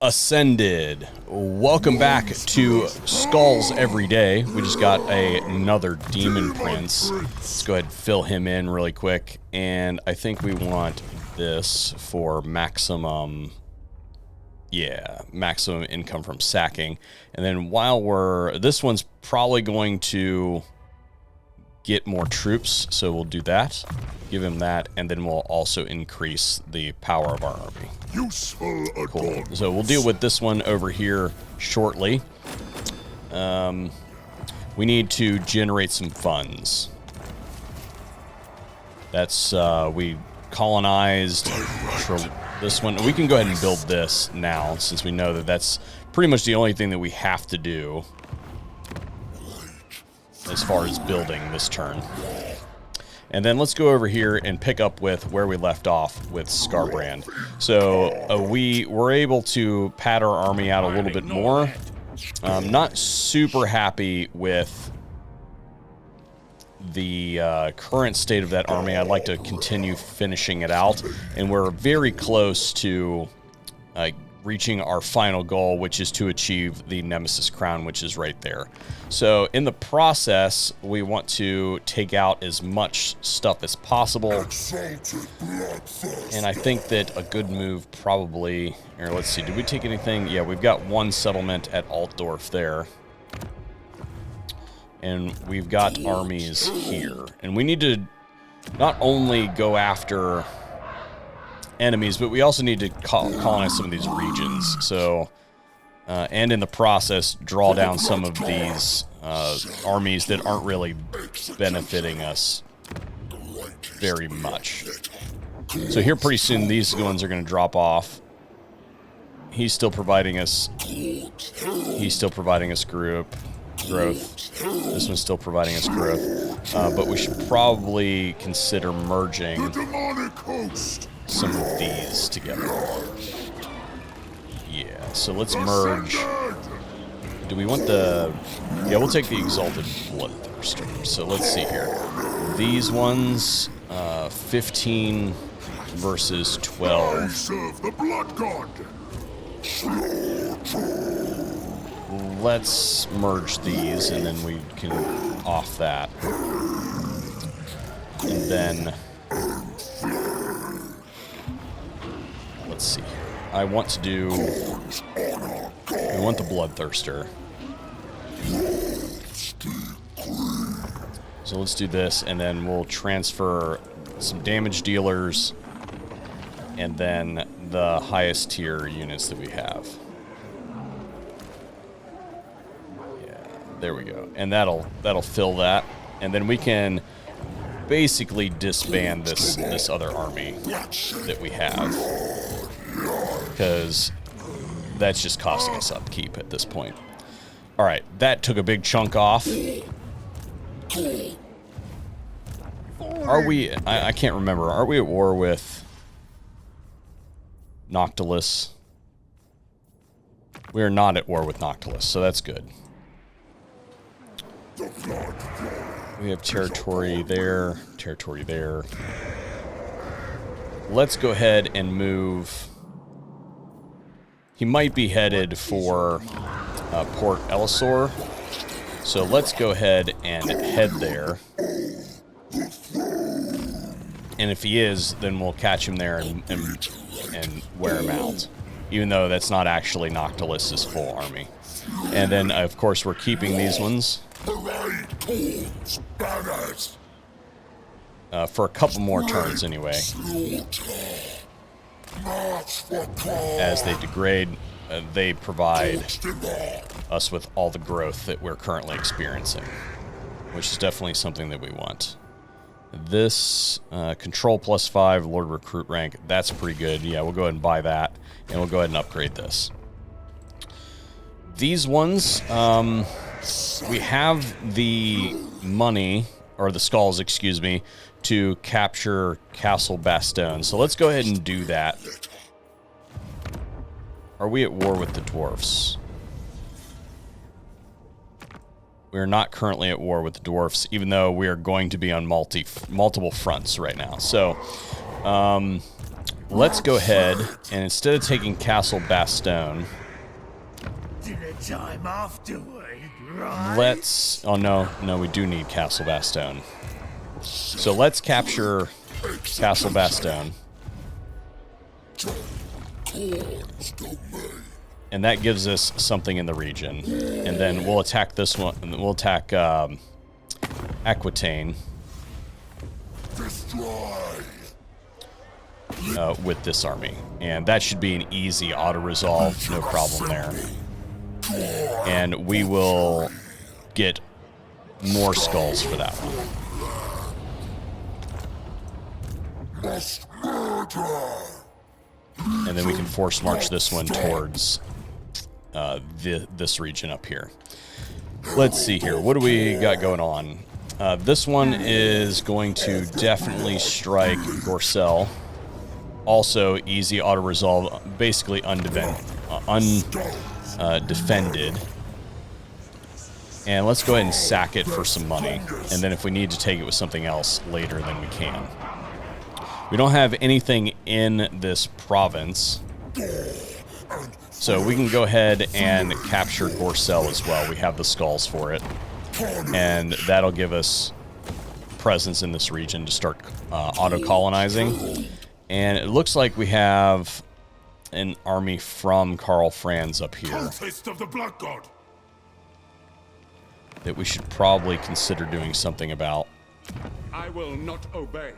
Ascended. Welcome back to Skulls Every Day. We just got another Demon Prince. Let's go ahead and fill him in really quick. And I think we want this for maximum, maximum income from sacking. And then this one's probably going to get more troops, so we'll do that. Give him that, and then we'll also increase the power of our army. Useful. Cool. So we'll deal with this one over here shortly. We need to generate some funds. That's, we colonized this one. We can go ahead and build this now, since we know that that's pretty much the only thing that we have to do as far as building this turn. And then let's go over here and pick up with where we left off with Skarbrand. So we were able to pad our army out a little bit more. Not super happy with the current state of that army. I'd like to continue finishing it out. And we're very close to reaching our final goal, which is to achieve the Nemesis Crown, which is right there. So in the process, we want to take out as much stuff as possible. And I think that a good move probably... Here, let's see, did we take anything? Yeah, we've got one settlement at Altdorf there. And we've got armies here. And we need to not only go after enemies, but we also need to colonize some of these regions. So, and in the process, draw down some of these armies that aren't really benefiting us very much. So here pretty soon these ones are going to drop off. He's still providing us growth. This one's still providing us growth. But we should probably consider merging some of these together. Yeah, so let's merge. Do we want the... Yeah, we'll take the Exalted Bloodthirster. So let's see here. These ones, 15 versus 12. I serve the Blood God. Let's merge these, and then we can off that. And then... Let's see here. I want to do... I want the Bloodthirster. So let's do this, and then we'll transfer some damage dealers, and then the highest tier units that we have. Yeah, there we go. And that'll fill that. And then we can basically disband this other army that we have, because that's just costing us upkeep at this point. All right, that took a big chunk off. Are we... I can't remember. Are we at war with Noctilus? We are not at war with Noctilus, so that's good. We have territory there, territory there. Let's go ahead and move. He might be headed for Port Elisor, so let's go ahead and head there. And if he is, then we'll catch him there and wear him out, even though that's not actually Noctilus's full army. And then, of course, we're keeping these ones. For a couple more turns anyway. As they degrade, they provide us with all the growth that we're currently experiencing, which is definitely something that we want. This control +5, Lord Recruit rank, that's pretty good. Yeah, we'll go ahead and buy that, and we'll go ahead and upgrade this. These ones, we have the money, or the skulls, excuse me, to capture Castle Bastogne. So let's go ahead and do that. Are we at war with the dwarfs? We are not currently at war with the dwarfs, even though we are going to be on multiple fronts right now. So, let's go ahead and instead of taking Castle Bastogne, Dinner time afterward, right? let's... Oh, no, we do need Castle Bastogne. So let's capture Castle Bastogne. And that gives us something in the region. And then we'll attack this one. And we'll attack Aquitaine. With this army. And that should be an easy auto-resolve. No problem there. And we will get more skulls for that one. And then we can force march this one towards this region up here. Let's see here. What do we got going on? This one is going to definitely strike Gorcel. Also, easy auto-resolve, basically undefended. And let's go ahead and sack it for some money. And then if we need to take it with something else later, then we can. We don't have anything in this province. So we can go ahead and capture Gorcel as well. We have the skulls for it. And that'll give us presence in this region to start auto-colonizing. And it looks like we have an army from Karl Franz up here Cultist of the Blood God. that we should probably consider doing something about. I will not obey.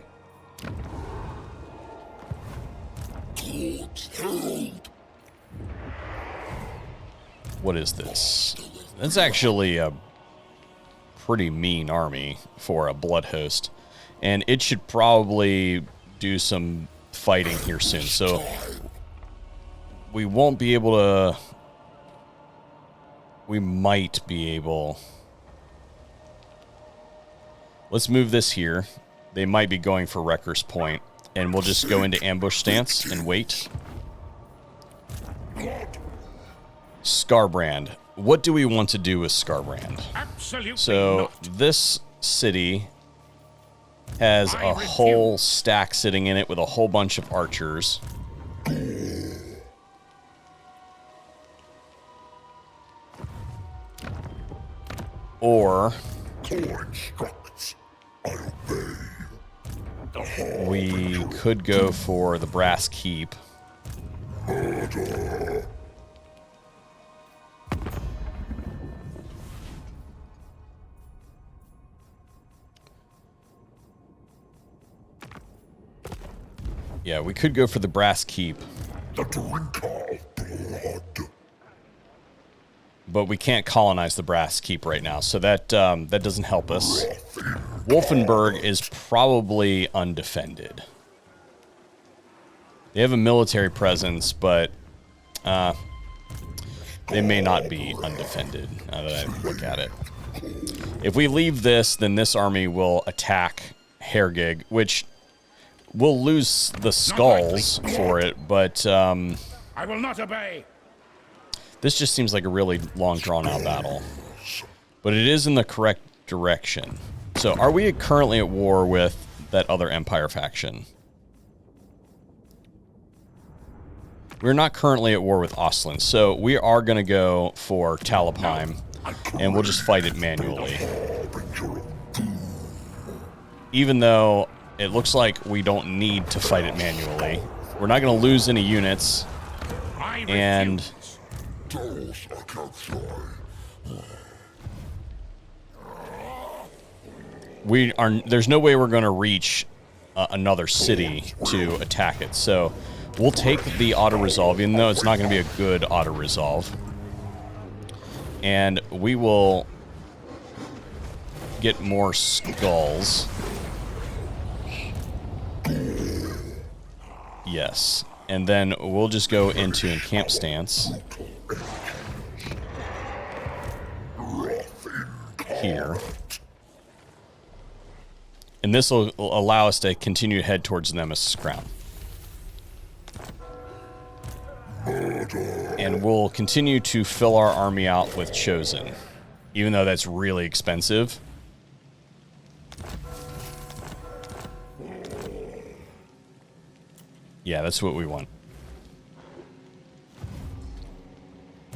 What is this? That's actually a pretty mean army for a blood host. And it should probably do some fighting here soon. So we won't be able to... We might be able... Let's move this here. They might be going for Wrecker's Point. And we'll just go into ambush stance and wait. Skarbrand. What do we want to do with Skarbrand? Absolutely So not. this city has a whole stack sitting in it with a whole bunch of archers. Or we could go for the Brass Keep. Yeah, we could go for the Brass Keep. The drinker of blood. But we can't colonize the Brass Keep right now, so that that doesn't help us. Wolfenburg is probably undefended. They have a military presence, but they may not be undefended, now that I look at it. If we leave this, then this army will attack Hergig, which we'll lose the skulls for it, but I will not obey. this just seems like a really long, drawn-out battle. But it is in the correct direction. So are we currently at war with that other Empire faction? We're not currently at war with Ostland, so we are going to go for Talabheim, and we'll just fight it manually. Even though it looks like we don't need to fight it manually. We're not going to lose any units, and there's no way we're going to reach another city to attack it. So we'll take the auto-resolve, even though it's not going to be a good auto-resolve. And we will get more skulls. Yes. And then we'll just go into encamp stance. Here. And this will allow us to continue to head towards Nemesis Crown. And we'll continue to fill our army out with Chosen, even though that's really expensive. Yeah, that's what we want.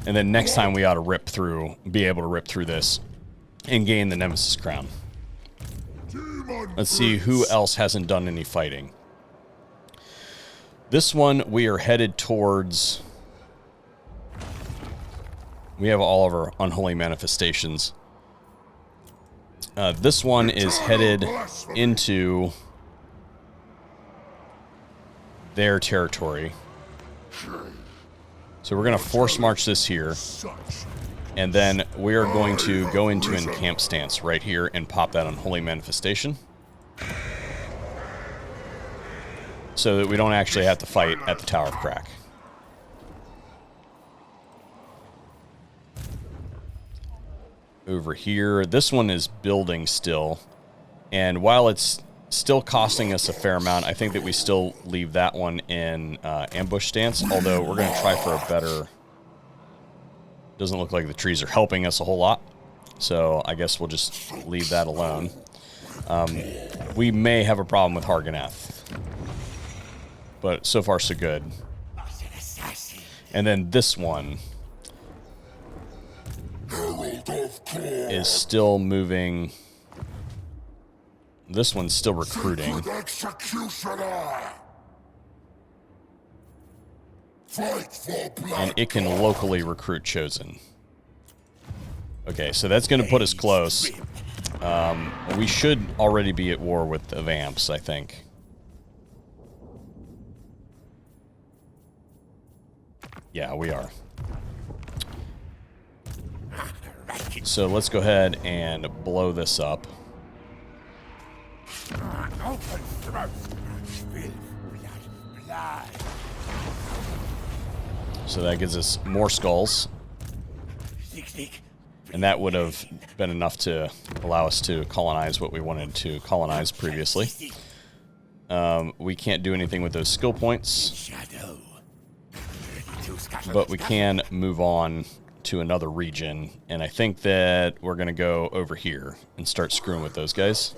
And then next time we ought to be able to rip through this and gain the Nemesis crown. Let's see who else hasn't done any fighting. This one we are headed towards. We have all of our unholy manifestations. This one is headed into their territory. So we're going to force march this here. And then we are going to go into an encamp stance right here and pop that unholy manifestation. So that we don't actually have to fight at the Tower of Crack. Over here, this one is building still. And while it's still costing us a fair amount, I think that we still leave that one in ambush stance. Although we're going to try for a better... Doesn't look like the trees are helping us a whole lot. So I guess we'll just leave that alone. We may have a problem with Harganath. But so far so good. And then this one is still moving. This one's still recruiting. And it can locally recruit Chosen. Okay, so that's going to put us close. We should already be at war with the Vamps, I think. Yeah, we are. So let's go ahead and blow this up. So that gives us more skulls. And that would have been enough to allow us to colonize what we wanted to colonize previously. We can't do anything with those skill points. But we can move on to another region. And I think that we're going to go over here and start screwing with those guys.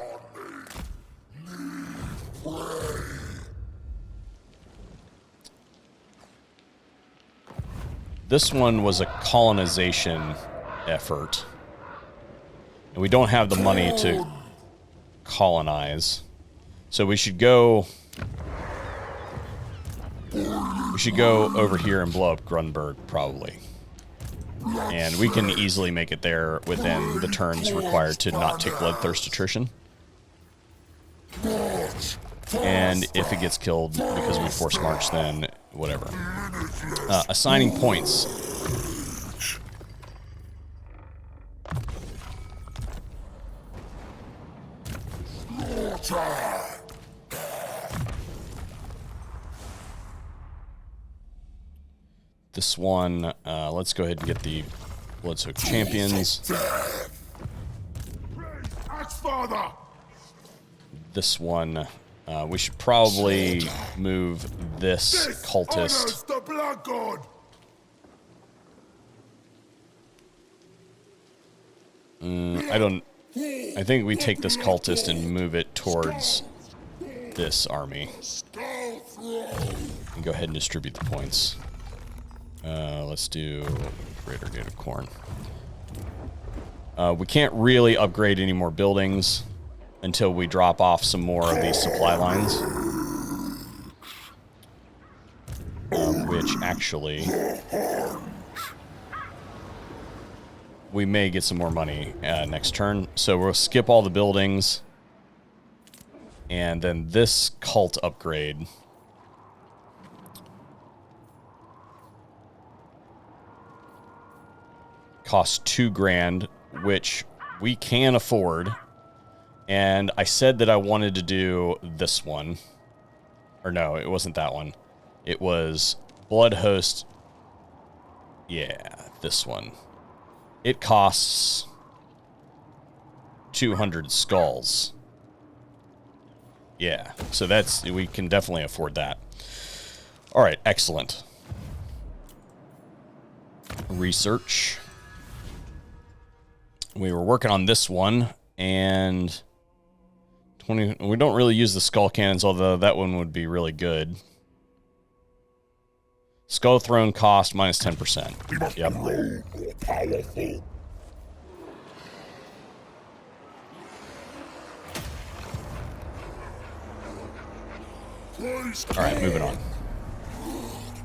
This one was a colonization effort. And we don't have the money to colonize. So we should go... We should go over here and blow up Grunberg, probably. And we can easily make it there within the turns required to not take bloodthirst attrition. And if it gets killed because we force march, then whatever. Assigning points. This one, let's go ahead and get the Bloodsoaked Champions. This one, we should probably move this cultist. I think we take this cultist and move it towards this army. And go ahead and distribute the points. Let's do Greater Gate of Khorne. We can't really upgrade any more buildings until we drop off some more of these supply lines. Which actually... we may get some more money next turn. So we'll skip all the buildings. And then this cult upgrade... costs $2,000, which we can afford. And I said that I wanted to do this one. Or no, it wasn't that one. It was Blood Host. Yeah, this one. It costs 200 skulls. Yeah, so we can definitely afford that. All right, excellent. Research. We were working on this one, and we don't really use the skull cannons, although that one would be really good. Skull Throne cost minus 10%. Yep. More powerful. All right, moving on.